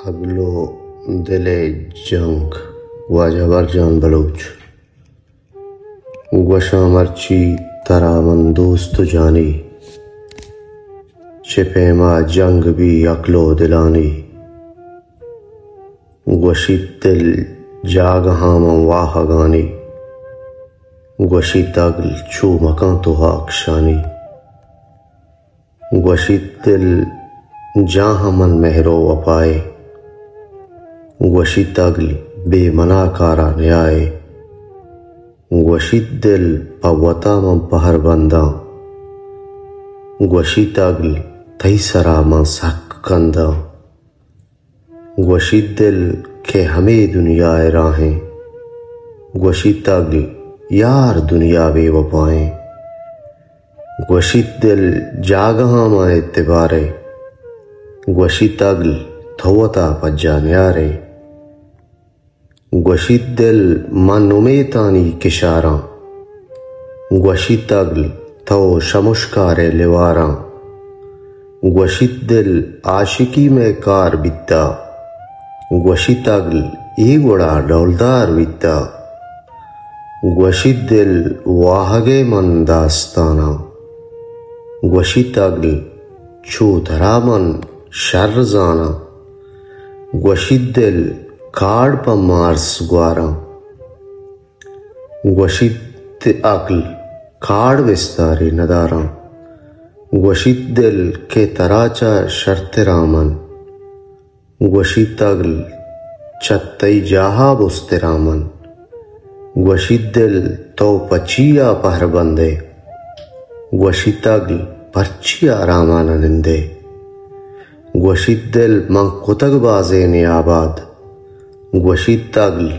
हबलो दिले जंग वाजबर जान बलोच वशा मर्ची तरामन दोस्त जानी छिपेमा जंग भी अकलो दिलानी वशित दिल जाग हाम वाह गानी वशित अगल छू मकां तो हाकशानी वशित दिल जहाँ मन मेहरो वपाए वशित अगल बेमना कारा न्याय वशित दिल पवता मं पहर बंदा वशित अगल तई सरा मं सक कंदा वशित दिल के हमें दुनिया राहें वशित अगल यार दुनिया बेवफाएं वशित दिल जागहा मां इत्तिबारे वशित अगल थवता पज्जा न्यारे वशित दिल मन उमेतानी किशारा वशित अगल थो शमुष्कारे लिवारा वशित दिल आशिकी में कार बिता वशित अगल ईगुड़ा डौलदार बिता वशित दिल वाहगे मन दास्ताना वशित अगल छू धरा मन शर्रजाना वशित दिल काड़ पर मार्स ग्वारा वशित अकल काड़ विस्तारी नदारा वशित दिल के तराचा शर्त रामन वशित अगल छत्तई जाहा बुस्तिरामन वशित दिल तो पचिया पहर बंदे वशित अगल पर्चिया रामान निंदे वशित दिल मंग कुतग बाजे ने आबाद वशित अगल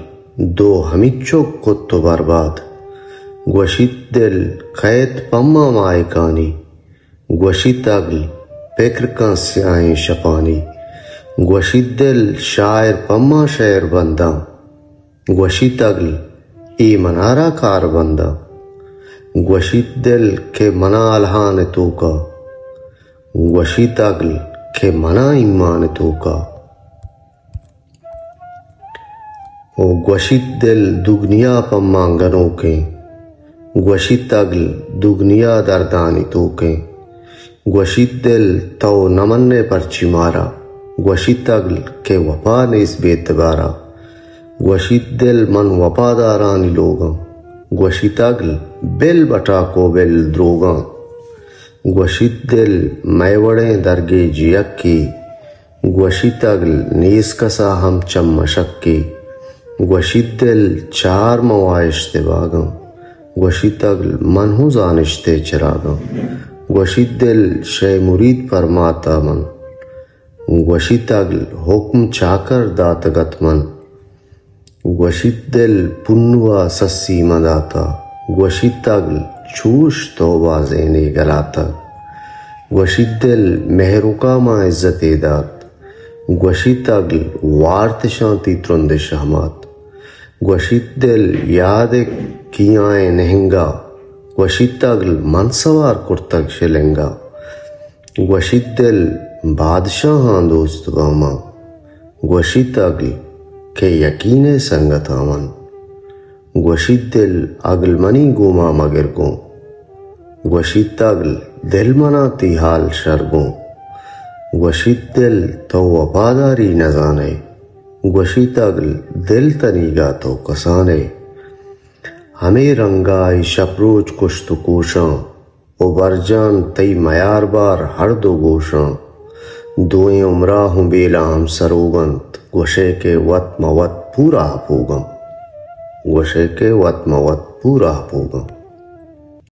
दो हमिचो कुत्तो बर्बाद वशित दिल खैत पम्मा मायकानी वशित अगल फिक्र का स्याही शपानी वशित दिल शायर पम्मा शेर बंदा वशित अगल ई मनारा कार बंदा वशित दिल के मना अलहान तूका वशित अगल के मना ईमान तूका ओ वशित दिल दुगनिया पम्मांगनों के वशित अगल दुगनिया दर्दानी तोके वशित दिल तो नमन्ने पर चिमारा वशित अगल के वफा ने इस बेतबारा वशित दिल मन वफादारानी लोगा वशित अगल बिल बटा को बिल द्रोगा वशित दिल मैवड़े दरगे जियक की वशित अगल नीस कसा हम चम्मशक की वशित दिल चार मवाइश बागा वशित अगल मनहू जानिश्ते चिरागा वशित दिल शे मुरीद पर माता मन वशित अगल हुक्म चाकर दातगत मन वशित दिल पुन्नुआ सस्सी मदाता वशित अगल छूश तोबा ज़ेने गलाता वशित दिल मेहरुका मां इज्जत दात वशित अगल वार्त शांति त्रुंद शहमात वशित दिल याद कियाए नहंगा वशित अगल मनसवार कुर्तक शिलेंगा वशित दिल बादशाह दोस्त गामा वशित अगल के यकीने संगत आमन वशित दिल अगल मनी गोमा मगर गो वशित अगल दिल मनाती हाल शरगो वशित दिल तो वफादारी न जाने वशित अगल दिल तनीगा तो कसाने हमें रंगाई शपरोज कुश्त कोशां उबरजान तई मयार बार हर दो गोशां दोए उमरा हूँ बेला हम सरोगंत वशे के वत मवत पूरा पोगम वशे के वत मवत पूरा पोगम।